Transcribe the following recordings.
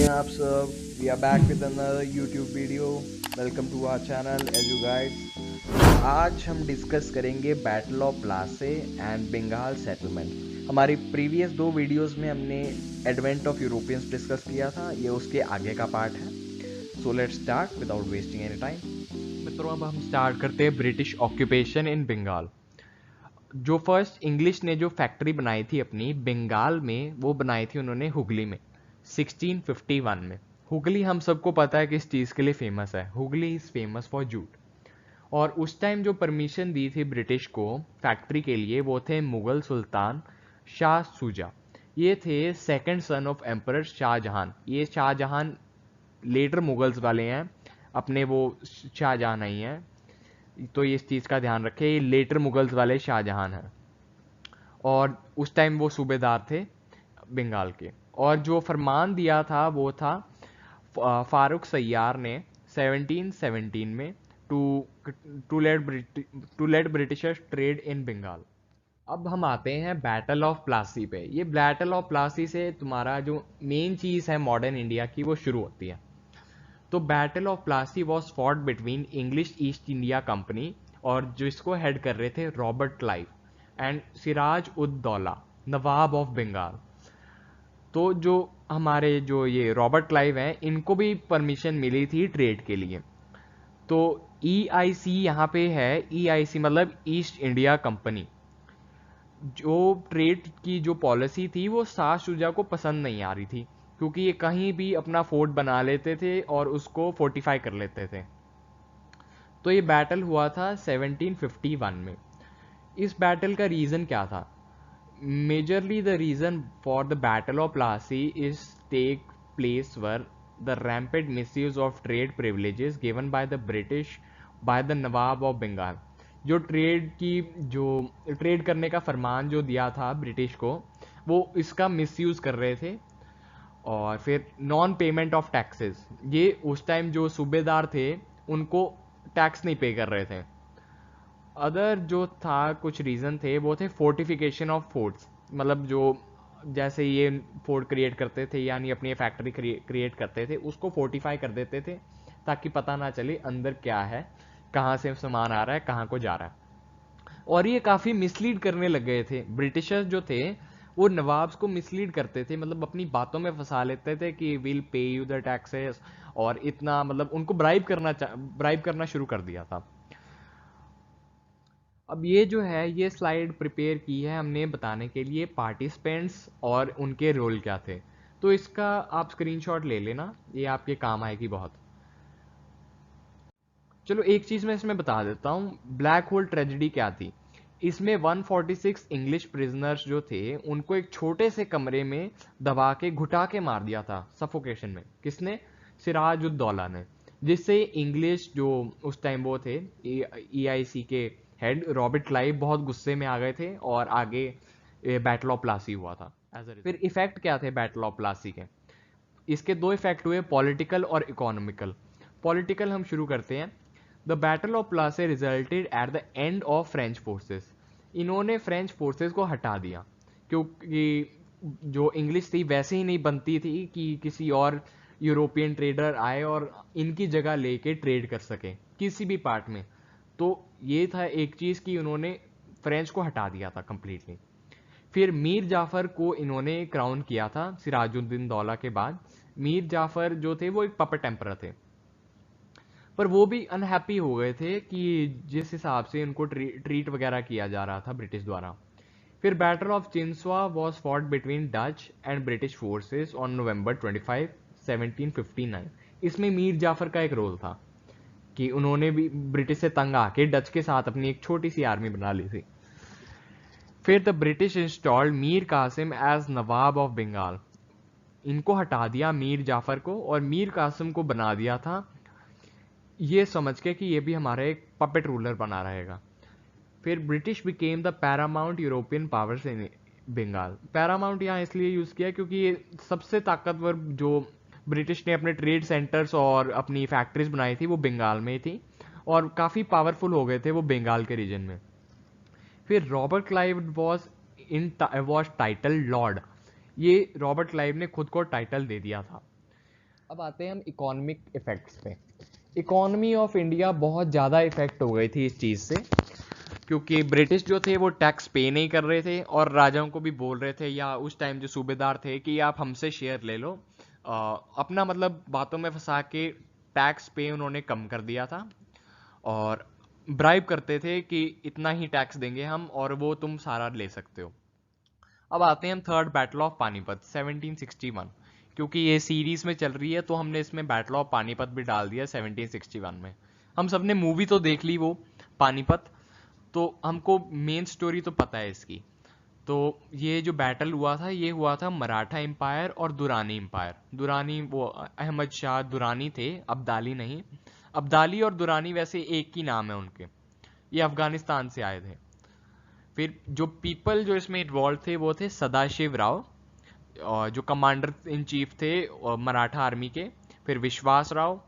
हैं आप सब? We are back with another YouTube video. Welcome to our channel edge you guides. आज हम डिस्कस करेंगे battle of Plassey and Bengal settlement. हमारी प्रीवियस दो वीडियोस में हमने एडवेंट ऑफ यूरोपियंस डिस्कस किया था, ये उसके आगे का पार्ट है। So let's start without wasting any time. मित्रों, अब हम स्टार्ट करते हैं ब्रिटिश ऑक्यूपेशन इन बंगाल। जो फर्स्ट इंग्लिश ने जो फैक्ट्री बनाई थी अपनी बंगाल में, वो बनाई थी उन्होंने हुगली में 1651 में। हुगली हम सबको पता है किस चीज़ के लिए फेमस है। Hooghly is famous for jute. और उस टाइम जो परमिशन दी थी ब्रिटिश को फैक्ट्री के लिए, वो थे मुगल सुल्तान शाह सूजा। ये थे second son of emperor Shah Jahan. ये शाहजहां लेटर मुगल्स वाले हैं, अपने वो शाहजहां नहीं है, तो ये इस चीज़ का ध्यान रखें, ये लेटर मुगल्स वाले शाहजहां हैं। और उस टाइम वो सूबेदार थे बंगाल के। और जो फरमान दिया था वो था फारूक सैयार ने 1717 में to to let Britishers trade in Bengal. अब हम आते हैं बैटल ऑफ प्लासी पे। ये बैटल ऑफ प्लासी से तुम्हारा जो मेन चीज़ है मॉडर्न इंडिया की, वो शुरू होती है। तो battle of Plassey was fought between English east India company, और जो इसको हेड कर रहे थे Robert Clive, and Siraj ud Daula, Nawab of Bengal. तो जो हमारे जो ये रॉबर्ट क्लाइव हैं, इनको भी परमिशन मिली थी ट्रेड के लिए। तो EIC यहाँ पे है। EIC मतलब ईस्ट इंडिया कंपनी। जो ट्रेड की जो पॉलिसी थी वो शाह शुजा को पसंद नहीं आ रही थी, क्योंकि ये कहीं भी अपना फोर्ट बना लेते थे और उसको फोर्टिफाई कर लेते थे। तो ये बैटल हुआ था 1751 में। इस बैटल का रीज़न क्या था? Majorly the reason for the battle of Plassey is take place were the rampant misuse of trade privileges given by the British by the nawab of Bengal. जो ट्रेड करने का फरमान जो दिया था ब्रिटिश को, वो इसका मिसयूज कर रहे थे। और फिर नॉन पेमेंट ऑफ टैक्सेस, ये उस टाइम जो सूबेदार थे उनको टैक्स नहीं पे कर रहे थे। अदर जो था कुछ रीज़न थे, वो थे फोर्टिफिकेशन ऑफ फोर्ट्स। मतलब जो जैसे ये फोर्ट क्रिएट करते थे, यानी अपनी फैक्ट्री क्रिएट करते थे, उसको फोर्टिफाई कर देते थे ताकि पता ना चले अंदर क्या है, कहाँ से सामान आ रहा है, कहाँ को जा रहा है। और ये काफ़ी मिसलीड करने लग गए थे। ब्रिटिशर्स जो थे वो नवाब्स को मिसलीड करते थे, मतलब अपनी बातों में फंसा लेते थे कि will pay you the taxes, और इतना मतलब उनको ब्राइब करना शुरू कर दिया था। अब ये जो है, ये स्लाइड प्रिपेयर की है हमने बताने के लिए पार्टिसिपेंट्स और उनके रोल क्या थे। तो इसका आप स्क्रीनशॉट ले लेना, ये आपके काम आएगी बहुत। चलो एक चीज़ मैं इसमें बता देता हूँ, ब्लैक होल ट्रेजेडी क्या थी। इसमें 146 इंग्लिश प्रिजनर्स जो थे, उनको एक छोटे से कमरे में दबा के घुटा के मार दिया था सफोकेशन में। किसने? सिराज उद दौला ने। जिससे इंग्लिश जो उस टाइम वो थे EIC के हेड रॉबर्ट क्लाइव बहुत गुस्से में आ गए थे, और आगे बैटल ऑफ प्लासी हुआ था। फिर इफेक्ट क्या थे बैटल ऑफ प्लासी के? इसके दो इफेक्ट हुए, पॉलिटिकल और इकोनॉमिकल। पॉलिटिकल हम शुरू करते हैं। The battle of Plassey resulted at the end of French forces. इन्होंने फ्रेंच फोर्सेस को हटा दिया, क्योंकि जो इंग्लिश थी वैसे ही नहीं बनती थी कि किसी और यूरोपियन ट्रेडर आए और इनकी जगह लेके ट्रेड कर सके किसी भी पार्ट में। तो ये था एक चीज़ कि उन्होंने फ्रेंच को हटा दिया था कंप्लीटली। फिर मीर जाफर को इन्होंने क्राउन किया था सिराजुद्दीन दौला के बाद। मीर जाफर जो थे वो एक पपेट एम्परर थे, पर वो भी अनहैप्पी हो गए थे कि जिस हिसाब से उनको ट्रीट वगैरह किया जा रहा था ब्रिटिश द्वारा। फिर battle of Chinsurah was fought between Dutch and British forces on November 25 1759। इसमें मीर जाफर का एक रोल था कि उन्होंने भी ब्रिटिश से तंग आके डच के साथ अपनी एक छोटी सी आर्मी बना ली थी। फिर the British installed Mir Qasim as Nawab of Bengal. इनको हटा दिया मीर जाफर को, और मीर कासिम को बना दिया था ये समझ के कि ये भी हमारा एक पपेट रूलर बना रहेगा। फिर British became the paramount European powers in Bengal. Paramount यहाँ इसलिए यूज किया क्योंकि ये सबसे ताकतवर जो ब्रिटिश ने अपने ट्रेड सेंटर्स और अपनी फैक्ट्रीज बनाई थी वो बंगाल में थी, और काफ़ी पावरफुल हो गए थे वो बंगाल के रीजन में। फिर Robert Clive was title Lord. ये रॉबर्ट क्लाइव ने खुद को टाइटल दे दिया था। अब आते हैं हम इकोनॉमिक इफेक्ट्स पे। इकोनॉमी ऑफ इंडिया बहुत ज़्यादा इफेक्ट हो गई थी इस चीज़ से, क्योंकि ब्रिटिश जो थे वो टैक्स पे नहीं कर रहे थे और राजाओं को भी बोल रहे थे, या उस टाइम जो सूबेदार थे, कि आप हमसे शेयर ले लो। अपना मतलब बातों में फंसा के टैक्स पे उन्होंने कम कर दिया था, और ब्राइब करते थे कि इतना ही टैक्स देंगे हम और वो तुम सारा ले सकते हो। अब आते हैं हम थर्ड बैटल ऑफ पानीपत 1761, क्योंकि ये सीरीज में चल रही है तो हमने इसमें बैटल ऑफ पानीपत भी डाल दिया 1761 में। हम सबने मूवी तो देख ली वो पानीपत, तो हमको मेन स्टोरी तो पता है इसकी। तो ये जो बैटल हुआ था ये हुआ था मराठा एम्पायर और दुरानी एम्पायर। दुरानी वो अहमद शाह दुरानी थे, अब्दाली नहीं। अब्दाली और दुरानी वैसे एक ही नाम है उनके, ये अफगानिस्तान से आए थे। फिर जो पीपल जो इसमें इन्वॉल्व थे वो थे सदाशिव राव, जो कमांडर इन चीफ थे मराठा आर्मी के। फिर विश्वास राव,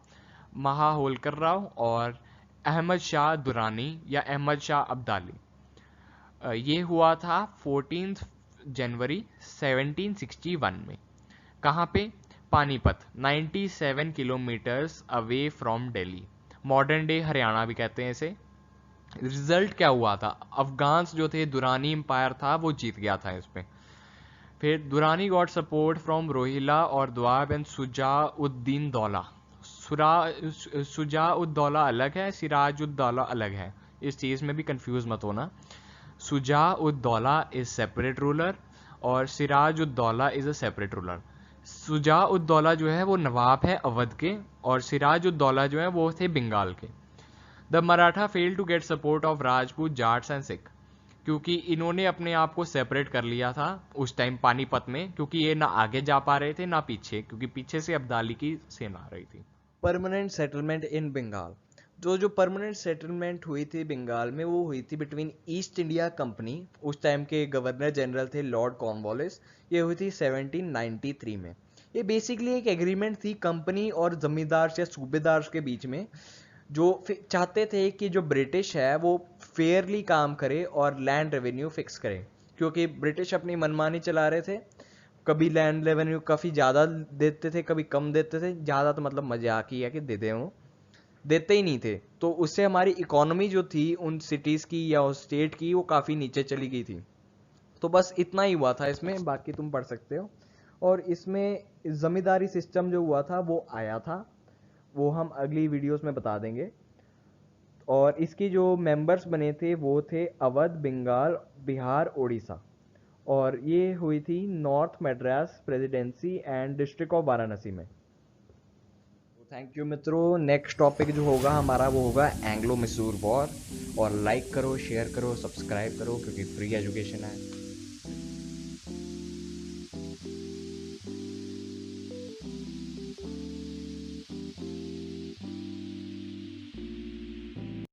महा होलकर राव और अहमद शाह दुरानी या अहमद शाह अब्दाली। ये हुआ था 14 जनवरी 1761 में। कहाँ पे? Panipat, 97 kilometres away from Delhi, modern day Haryana भी कहते हैं इसे। रिजल्ट क्या हुआ था? अफगान्स जो थे, दुरानी एम्पायर था वो जीत गया था इसमें। फिर Durrani got support from Rohilla और द्वाब एंड सुजाउद्दीन दौला। सुजाउद्दौला अलग है, सिराजुद्दौला अलग है, इस चीज़ में भी कंफ्यूज मत होना। सुजाउद्दौला इज सेपरेट रूलर और Sirajuddaula is a separate ruler. Shujauddaula जो है वो नवाब है अवध के, और सिराजुद्दौला जो है वो थे बंगाल के। The Maratha fail to get support of Rajput, Jats and Sikh, क्योंकि इन्होंने अपने आप को सेपरेट कर लिया था उस टाइम पानीपत में, क्योंकि ये ना आगे जा पा रहे थे ना पीछे, क्योंकि पीछे से अब्दाली की सेना आ रही थी। Permanent settlement in Bengal. जो परमानेंट सेटलमेंट हुई थी बंगाल में वो हुई थी बिटवीन ईस्ट इंडिया कंपनी, उस टाइम के गवर्नर जनरल थे लॉर्ड कॉर्नवालिस। ये हुई थी 1793 में। ये बेसिकली एक एग्रीमेंट थी कंपनी और जमींदार या सूबेदार के बीच में, जो चाहते थे कि जो ब्रिटिश है वो फेयरली काम करे और लैंड रेवेन्यू फिक्स करे, क्योंकि ब्रिटिश अपनी मनमानी चला रहे थे। कभी लैंड रेवेन्यू काफ़ी ज़्यादा देते थे, कभी कम देते थे। ज़्यादा तो मतलब मजाक ही है कि दे दें, वो देते ही नहीं थे। तो उससे हमारी इकोनॉमी जो थी उन सिटीज़ की या उस स्टेट की, वो काफ़ी नीचे चली गई थी। तो बस इतना ही हुआ था इसमें, बाकी तुम पढ़ सकते हो। और इसमें ज़मींदारी सिस्टम जो हुआ था वो आया था, वो हम अगली वीडियोस में बता देंगे। और इसकी जो मेंबर्स बने थे वो थे अवध, बंगाल, बिहार, उड़ीसा। और ये हुई थी north Madras presidency and district of Varanasi में। थैंक यू मित्रों। नेक्स्ट टॉपिक जो होगा हमारा वो होगा एंग्लो मैसूर वॉर। और लाइक करो, शेयर करो, सब्सक्राइब करो, क्योंकि फ्री एजुकेशन है।